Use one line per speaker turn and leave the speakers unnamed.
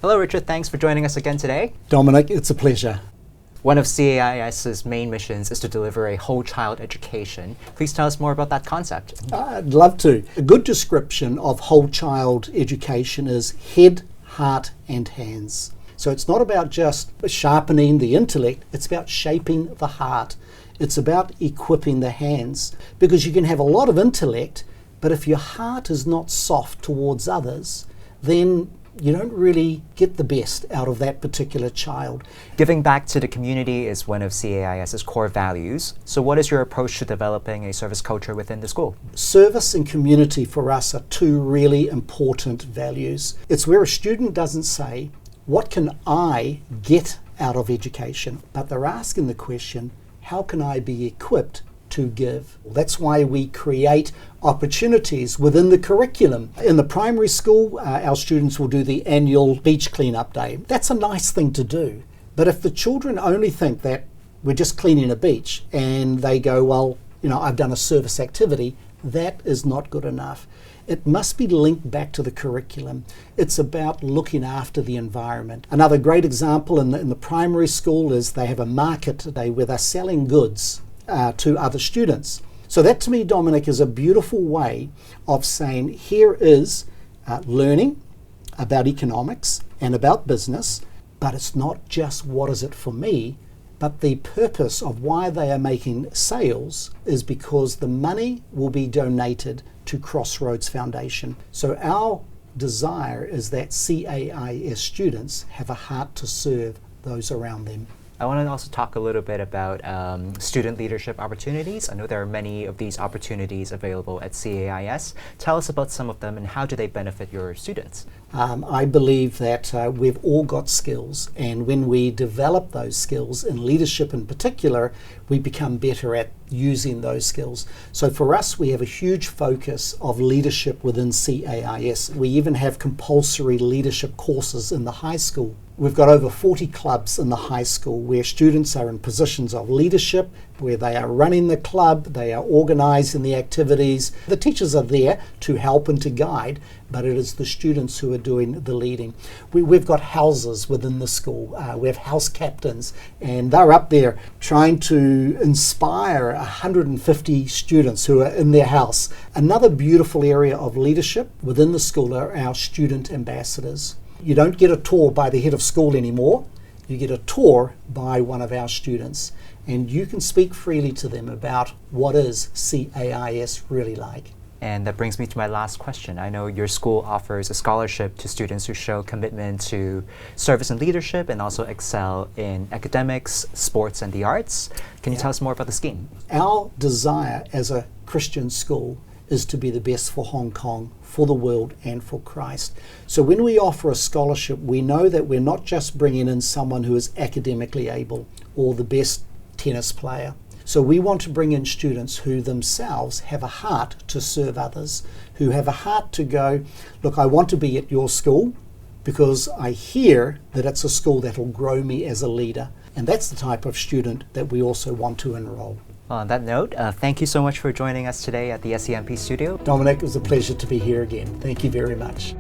Hello, Richard. Thanks for joining us again today.
Dominic, it's a pleasure.
One of CAIS's main missions is to deliver a whole child education. Please tell us more about that concept.
I'd love to. A good description of whole child education is head, heart, and hands. So it's not about just sharpening the intellect, it's about shaping the heart. It's about equipping the hands, because you can have a lot of intellect, but if your heart is not soft towards others, then you don't really get the best out of that particular child.
Giving back to the community is one of CAIS's core values. So what is your approach to developing a service culture within the school?
Service and community for us are two really important values. It's where a student doesn't say, what can I get out of education? But they're asking the question, how can I be equipped to give? That's why we create opportunities within the curriculum. In the primary school, our students will do the annual beach cleanup day. That's a nice thing to do. But if the children only think that we're just cleaning a beach and they go, well, I've done a service activity, that is not good enough. It must be linked back to the curriculum. It's about looking after the environment. Another great example in the primary school is they have a market today where they're selling goods to other students. So that to me, Dominic, is a beautiful way of saying here is learning about economics and about business, but it's not just what is it for me, but the purpose of why they are making sales is because the money will be donated to Crossroads Foundation. So our desire is that CAIS students have a heart to serve those around them.
I want to also talk a little bit about student leadership opportunities. I know there are many of these opportunities available at CAIS. Tell us about some of them and how do they benefit your students?
I believe that we've all got skills, and when we develop those skills, in leadership in particular, we become better at using those skills. So for us, we have a huge focus of leadership within CAIS. We even have compulsory leadership courses in the high school. We've got over 40 clubs in the high school where students are in positions of leadership, where they are running the club, they are organising the activities. The teachers are there to help and to guide, but it is the students who are doing the leading. We've got houses within the school. We have house captains, and they're up there trying to inspire 150 students who are in their house. Another beautiful area of leadership within the school are our student ambassadors. You don't get a tour by the head of school anymore. You get a tour by one of our students, and you can speak freely to them about what is CAIS really like.
And that brings me to my last question. I know your school offers a scholarship to students who show commitment to service and leadership and also excel in academics, sports, and the arts. Can you tell us more about the scheme?
Our desire as a Christian school is to be the best for Hong Kong, for the world, and for Christ. So when we offer a scholarship, we know that we're not just bringing in someone who is academically able or the best tennis player. So we want to bring in students who themselves have a heart to serve others, who have a heart to go, look, I want to be at your school because I hear that it's a school that will grow me as a leader. And that's the type of student that we also want to enroll.
Well, on that note, thank you so much for joining us today at the SEMP studio.
Dominic, it was a pleasure to be here again. Thank you very much.